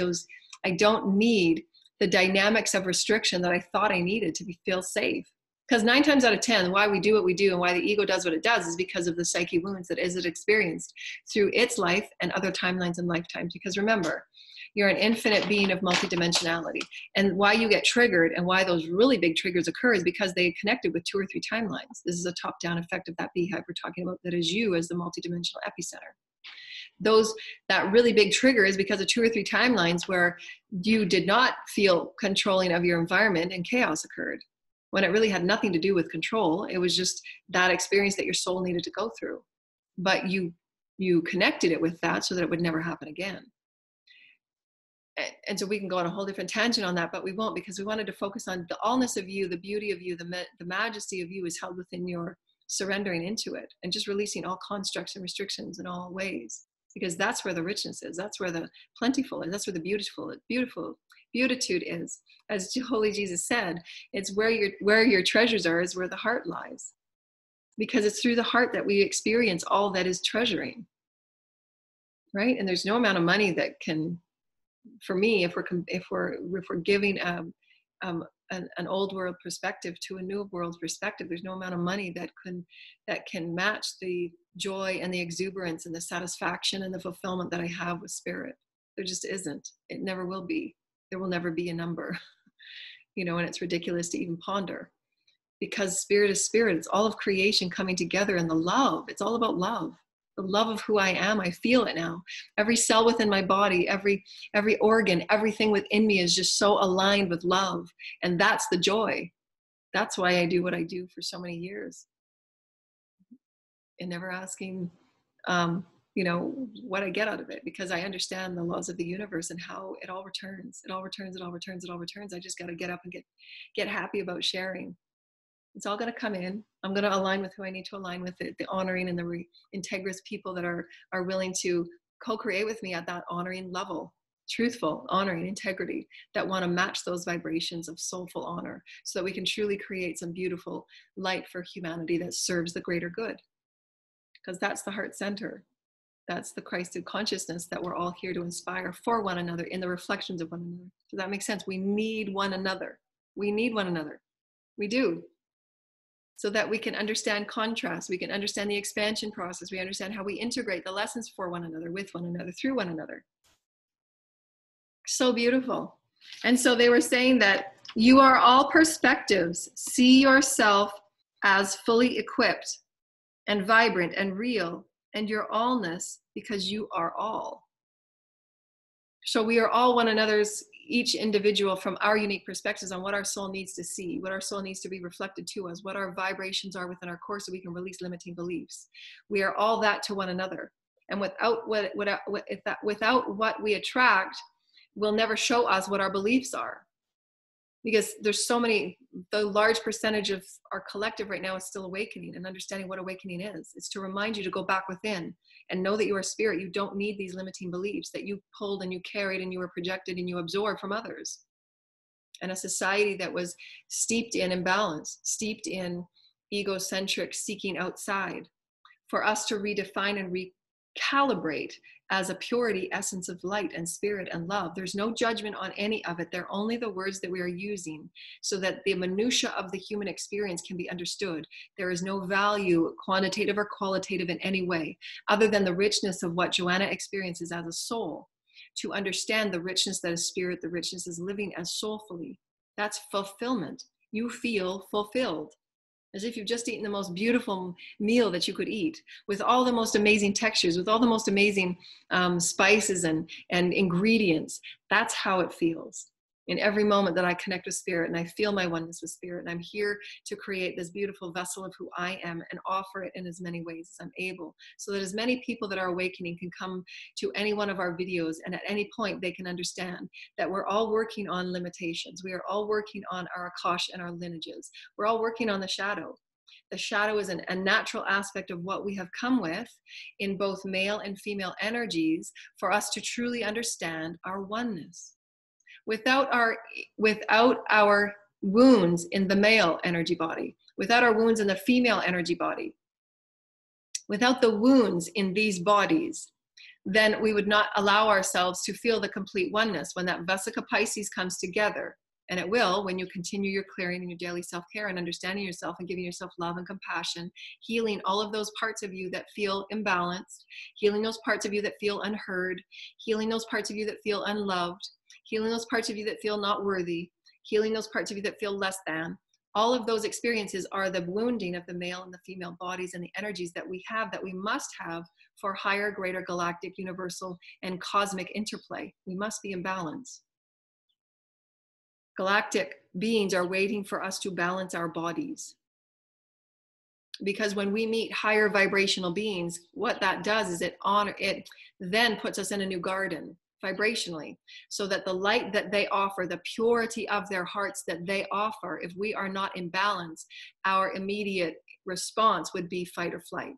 the dynamics of restriction that I thought I needed to feel safe. Because 9 times out of 10, why we do what we do and why the ego does what it does is because of the psyche wounds that it experienced through its life and other timelines and lifetimes. Because remember, you're an infinite being of multidimensionality. And why you get triggered and why those really big triggers occur is because they connected with 2 or 3 timelines. This is a top-down effect of that beehive we're talking about, that is you as the multidimensional epicenter. That really big trigger is because of 2 or 3 timelines where you did not feel controlling of your environment and chaos occurred, when it really had nothing to do with control. It was just that experience that your soul needed to go through. But you connected it with that so that it would never happen again. And so we can go on a whole different tangent on that, but we won't, because we wanted to focus on the allness of you, the beauty of you, the majesty of you is held within your surrendering into it, and just releasing all constructs and restrictions in all ways. Because that's where the richness is. That's where the plentiful is. That's where the beatitude is. As Holy Jesus said, it's where your treasures are is where the heart lies. Because it's through the heart that we experience all that is treasuring. Right? And there's no amount of money that can, for me, if we're giving an old world perspective to a new world perspective, there's no amount of money that can match the joy and the exuberance and the satisfaction and the fulfillment that I have with spirit. There just isn't. It never will be. There will never be a number, and it's ridiculous to even ponder, because spirit is spirit. It's all of creation coming together in the love. It's all about love. The love of who I am, I feel it now. Every cell within my body, every organ, everything within me is just so aligned with love. And that's the joy. That's why I do what I do for so many years. And never asking, what I get out of it, because I understand the laws of the universe and how it all returns. It all returns, it all returns, it all returns. I just got to get up and get happy about sharing. It's all going to come in. I'm going to align with who I need to align with, the honoring and the integrous people that are willing to co-create with me at that honoring level, truthful, honoring, integrity, that want to match those vibrations of soulful honor, so that we can truly create some beautiful light for humanity that serves the greater good. Because that's the heart center. That's the Christed consciousness that we're all here to inspire for one another in the reflections of one another. Does that make sense? We need one another. We need one another. We do. So that we can understand contrast, we can understand the expansion process, we understand how we integrate the lessons for one another, with one another, through one another. So beautiful. And so they were saying that you are all perspectives. See yourself as fully equipped and vibrant and real, and your allness, because you are all. So we are all one another's, each individual, from our unique perspectives on what our soul needs to see, what our soul needs to be reflected to us, what our vibrations are within our core, so we can release limiting beliefs. We are all that to one another. And without what we attract will never show us what our beliefs are. Because there's so many, the large percentage of our collective right now is still awakening and understanding what awakening is. It's to remind you to go back within and know that you are spirit. You don't need these limiting beliefs that you pulled and you carried and you were projected and you absorbed from others. And a society that was steeped in imbalance, steeped in egocentric seeking outside. For us to redefine and recalibrate as a purity, essence of light and spirit and love. There's no judgment on any of it. They're only the words that we are using so that the minutia of the human experience can be understood. There is no value, quantitative or qualitative, in any way, other than the richness of what Joanna experiences as a soul. To understand the richness that is spirit, the richness is living as soulfully. That's fulfillment. You feel fulfilled, as if you've just eaten the most beautiful meal that you could eat, with all the most amazing textures, with all the most amazing spices and ingredients. That's how it feels. In every moment that I connect with spirit and I feel my oneness with spirit, and I'm here to create this beautiful vessel of who I am and offer it in as many ways as I'm able, so that as many people that are awakening can come to any one of our videos, and at any point they can understand that we're all working on limitations. We are all working on our akash and our lineages. We're all working on the shadow. The shadow is a natural aspect of what we have come with in both male and female energies for us to truly understand our oneness. Without our wounds in the male energy body, without our wounds in the female energy body, without the wounds in these bodies, then we would not allow ourselves to feel the complete oneness. When that Vesica Pisces comes together, and it will, when you continue your clearing and your daily self-care and understanding yourself and giving yourself love and compassion, healing all of those parts of you that feel imbalanced, healing those parts of you that feel unheard, healing those parts of you that feel unloved, healing those parts of you that feel not worthy, healing those parts of you that feel less than. All of those experiences are the wounding of the male and the female bodies and the energies that we have, that we must have for higher, greater galactic, universal, and cosmic interplay. We must be in balance. Galactic beings are waiting for us to balance our bodies. Because when we meet higher vibrational beings, what that does is it then puts us in a new garden vibrationally, so that the light that they offer, the purity of their hearts that they offer, if we are not in balance, our immediate response would be fight or flight.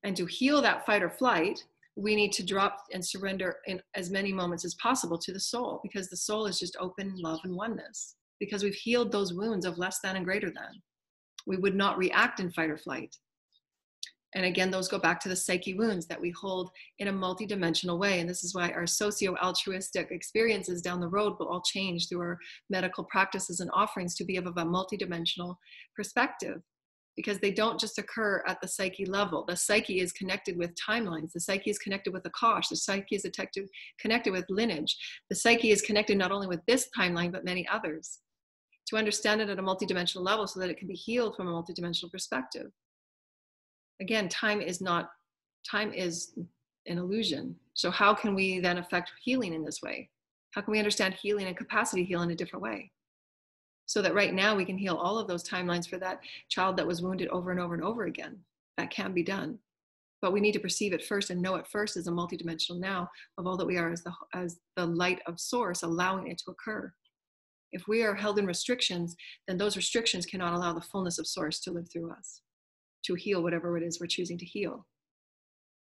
And to heal that fight or flight, we need to drop and surrender in as many moments as possible to the soul, because the soul is just open love and oneness, because we've healed those wounds of less than and greater than. We would not react in fight or flight. And again, those go back to the psyche wounds that we hold in a multidimensional way. And this is why our socio-altruistic experiences down the road will all change through our medical practices and offerings to be of a multidimensional perspective, because they don't just occur at the psyche level. The psyche is connected with timelines. The psyche is connected with Akash. The psyche is connected with lineage. The psyche is connected not only with this timeline, but many others. To understand it at a multidimensional level so that it can be healed from a multidimensional perspective. Again, time is not Time is an illusion. So how can we then affect healing in this way? How can we understand healing and capacity heal in a different way? So that right now we can heal all of those timelines for that child that was wounded over and over and over again. That can be done. But we need to perceive it first and know it first as a multidimensional now of all that we are as the light of source, allowing it to occur. If we are held in restrictions, then those restrictions cannot allow the fullness of source to live through us, to heal whatever it is we're choosing to heal.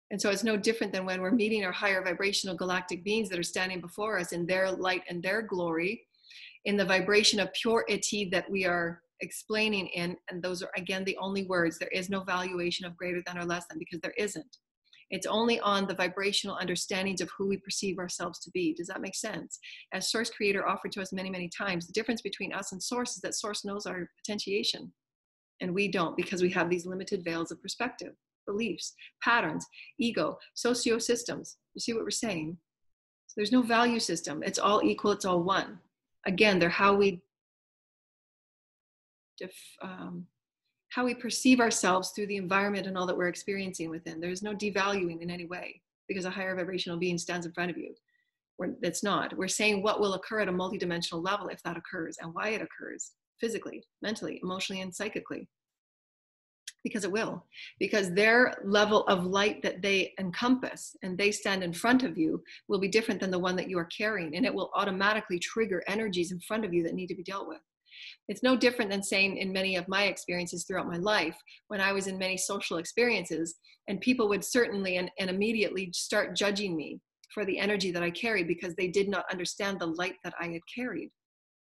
And so it's no different than when we're meeting our higher vibrational galactic beings that are standing before us in their light and their glory, in the vibration of purity that we are explaining in. And those are, again, the only words. There is no valuation of greater than or less than, because there isn't. It's only on the vibrational understandings of who we perceive ourselves to be. Does that make sense? As Source Creator offered to us many, many times, the difference between us and Source is that Source knows our potentiation, and we don't, because we have these limited veils of perspective, beliefs, patterns, ego, socio-systems. You see what we're saying? So there's no value system. It's all equal. It's all one. Again, they're how we perceive ourselves through the environment and all that we're experiencing within. There's no devaluing in any way because a higher vibrational being stands in front of you. It's not. We're saying what will occur at a multidimensional level if that occurs, and why it occurs physically, mentally, emotionally, and psychically. Because it will. Because their level of light that they encompass and they stand in front of you will be different than the one that you are carrying, and it will automatically trigger energies in front of you that need to be dealt with. It's no different than saying in many of my experiences throughout my life, when I was in many social experiences, and people would certainly and immediately start judging me for the energy that I carried because they did not understand the light that I had carried,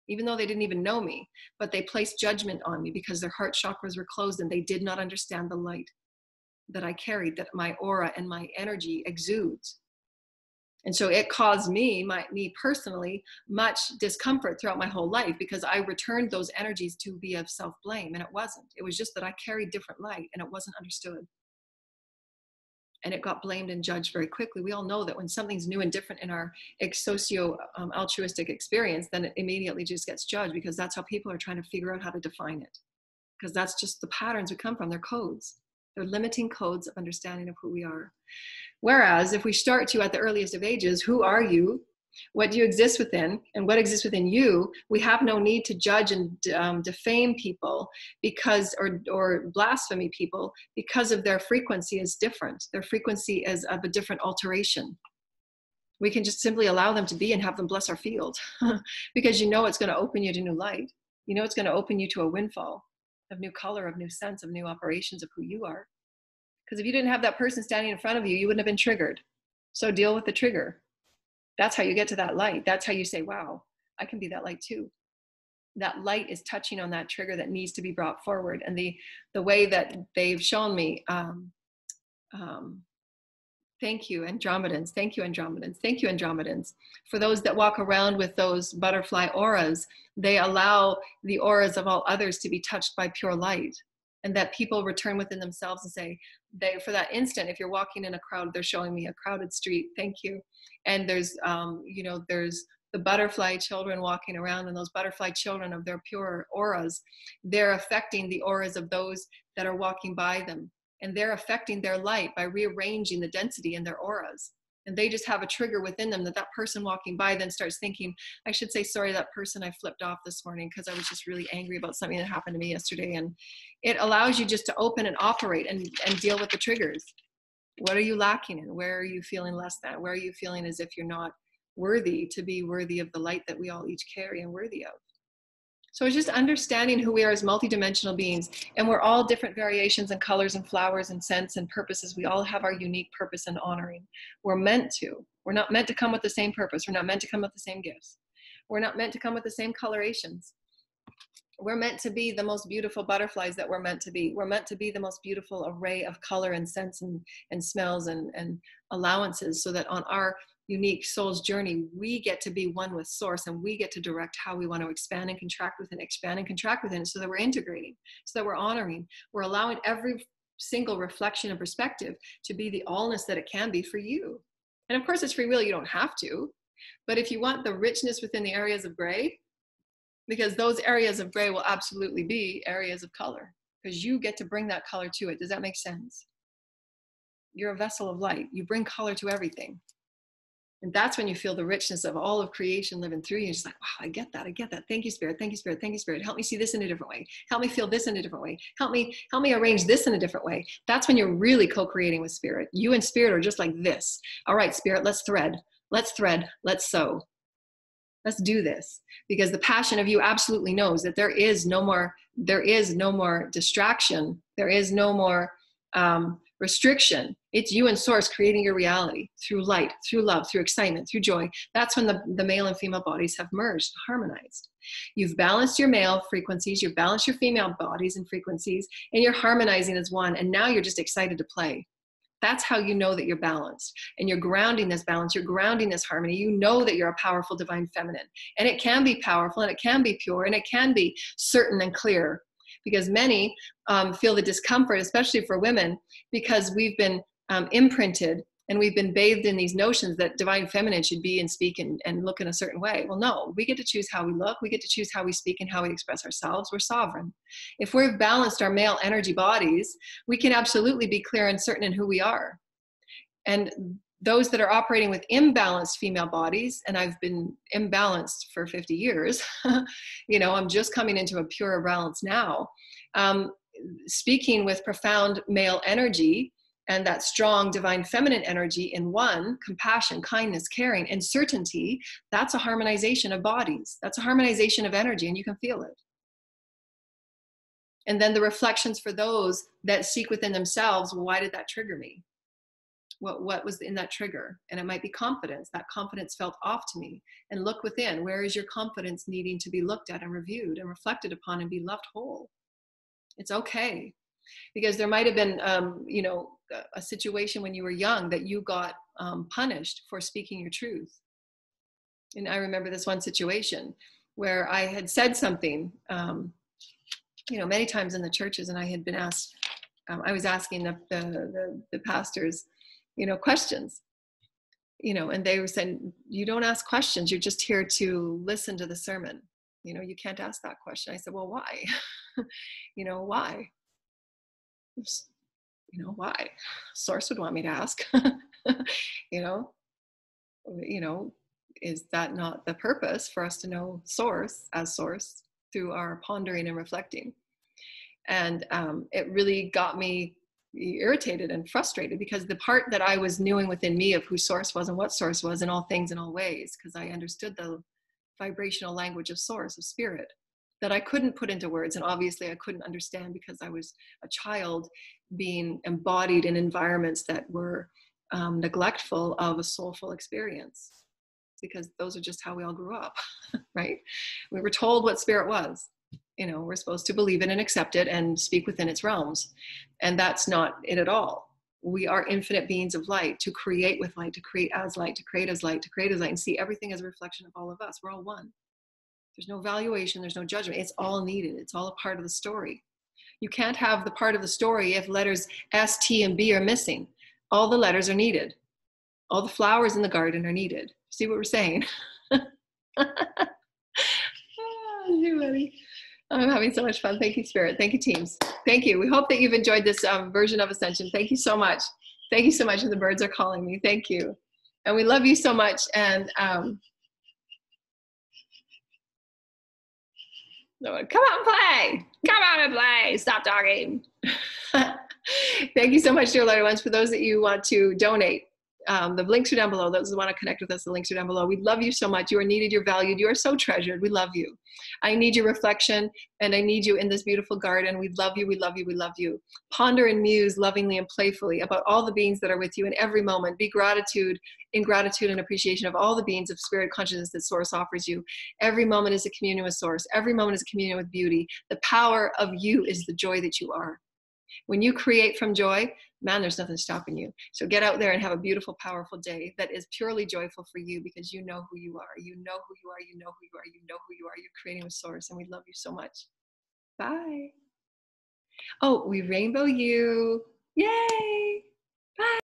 even though they didn't even know me, but they placed judgment on me because their heart chakras were closed and they did not understand the light that I carried, that my aura and my energy exudes. And so it caused me personally, much discomfort throughout my whole life because I returned those energies to be of self-blame, and it wasn't. It was just that I carried different light and it wasn't understood. And it got blamed and judged very quickly. We all know that when something's new and different in our socio-altruistic experience, then it immediately just gets judged, because that's how people are trying to figure out how to define it. Because that's just the patterns we come from. They're codes. They're limiting codes of understanding of who we are. Whereas if we start to, at the earliest of ages, who are you? What do you exist within? And what exists within you? We have no need to judge and defame people because, or blaspheme people because of their frequency is different. Their frequency is of a different alteration. We can just simply allow them to be and have them bless our field because you know it's going to open you to new light. You know it's going to open you to a windfall of new color, of new sense, of new operations of who you are. Because if you didn't have that person standing in front of you, you wouldn't have been triggered. So deal with the trigger. That's how you get to that light. That's how you say, wow, I can be that light too. That light is touching on that trigger that needs to be brought forward. And the way that they've shown me, thank you, Andromedans. Thank you, Andromedans. Thank you, Andromedans. For those that walk around with those butterfly auras, they allow the auras of all others to be touched by pure light. And that people return within themselves and say, for that instant, if you're walking in a crowd, they're showing me a crowded street, thank you. And there's, there's the butterfly children walking around, and those butterfly children of their pure auras, they're affecting the auras of those that are walking by them. And they're affecting their light by rearranging the density in their auras. And they just have a trigger within them that person walking by then starts thinking, I should say sorry to that person I flipped off this morning because I was just really angry about something that happened to me yesterday. And it allows you just to open and operate and deal with the triggers. What are you lacking in? Where are you feeling less than? Where are you feeling as if you're not worthy to be worthy of the light that we all each carry and worthy of? So it's just understanding who we are as multidimensional beings, and we're all different variations and colors and flowers and scents and purposes. We all have our unique purpose and honoring. We're meant to. We're not meant to come with the same purpose. We're not meant to come with the same gifts. We're not meant to come with the same colorations. We're meant to be the most beautiful butterflies that we're meant to be. We're meant to be the most beautiful array of color and scents and smells and allowances, so that on our unique soul's journey, we get to be one with source, and we get to direct how we want to expand and contract within, so that we're integrating, so that we're honoring, we're allowing every single reflection and perspective to be the allness that it can be for you. And of course it's free will, you don't have to, but if you want the richness within the areas of gray, because those areas of gray will absolutely be areas of color, because you get to bring that color to it. Does that make sense? You're a vessel of light. You bring color to everything. And that's when you feel the richness of all of creation living through you. You're just like, wow, I get that. I get that. Thank you, Spirit. Thank you, Spirit. Thank you, Spirit. Help me see this in a different way. Help me feel this in a different way. Help me arrange this in a different way. That's when you're really co-creating with Spirit. You and Spirit are just like this. All right, Spirit, let's thread. Let's thread. Let's sew. Let's do this. Because the passion of you absolutely knows that there is no more distraction. There is no more restriction. It's you and Source creating your reality through light, through love, through excitement, through joy. That's when the male and female bodies have merged, harmonized. You've balanced your male frequencies, you've balanced your female bodies and frequencies, and you're harmonizing as one. And now you're just excited to play. That's how you know that you're balanced. And you're grounding this balance, you're grounding this harmony. You know that you're a powerful divine feminine. And it can be powerful, and it can be pure, and it can be certain and clear. Because many feel the discomfort, especially for women, because we've been imprinted and we've been bathed in these notions that divine feminine should be and speak and look in a certain way. Well, no, we get to choose how we look. We get to choose how we speak and how we express ourselves. We're sovereign. If we've balanced our male energy bodies, we can absolutely be clear and certain in who we are. And those that are operating with imbalanced female bodies, and I've been imbalanced for 50 years, you know, I'm just coming into a pure balance now, speaking with profound male energy and that strong divine feminine energy in one, compassion, kindness, caring, and certainty, that's a harmonization of bodies. That's a harmonization of energy, and you can feel it. And then the reflections for those that seek within themselves, why did that trigger me? What was in that trigger? And it might be confidence. That confidence felt off to me. And look within. Where is your confidence needing to be looked at and reviewed and reflected upon and be left whole? It's okay. Because there might have been, you know, a situation when you were young that you got punished for speaking your truth. And I remember this one situation where I had said something, you know, many times in the churches, and I had been asked, I was asking the pastors, you know, questions, you know, and they were saying, you don't ask questions. You're just here to listen to the sermon. You know, you can't ask that question. I said, well, why? You know, why? You know, why? Source would want me to ask. you know, is that not the purpose for us to know Source as Source through our pondering and reflecting? And it really got me irritated and frustrated, because the part that I was knowing within me of who Source was and what Source was in all things in all ways, because I understood the vibrational language of Source, of Spirit, that I couldn't put into words. And obviously I couldn't understand because I was a child being embodied in environments that were neglectful of a soulful experience, because those are just how we all grew up, right? We were told what Spirit was. You know, we're supposed to believe it and accept it and speak within its realms. And that's not it at all. We are infinite beings of light, to create with light, to create as light, to create as light, to create as light, and see everything as a reflection of all of us. We're all one. There's no valuation. There's no judgment. It's all needed. It's all a part of the story. You can't have the part of the story if letters S, T, and B are missing. All the letters are needed. All the flowers in the garden are needed. See what we're saying? Buddy. I'm having so much fun. Thank you, Spirit. Thank you, teams. Thank you. We hope that you've enjoyed this version of Ascension. Thank you so much. Thank you so much. And the birds are calling me. Thank you. And we love you so much. And come out and play. Come out and play. Stop talking. Thank you so much, dear loved ones. For those that you want to donate, the links are down below. Those who want to connect with us, the links are down below. We love you so much. You are needed. You're valued. You are so treasured. We love you. I need your reflection, and I need you in this beautiful garden. We love you. We love you. We love you. Ponder and muse lovingly and playfully about all the beings that are with you in every moment. Be in gratitude and appreciation of all the beings of spirit consciousness that Source offers you. Every moment is a communion with Source. Every moment is a communion with beauty. The power of you is the joy that you are. When you create from joy, man, there's nothing stopping you. So get out there and have a beautiful, powerful day that is purely joyful for you, because you know who you are. You know who you are. You know who you are. You know who you are. You're creating with Source, and we love you so much. Bye. Oh, we rainbow you. Yay.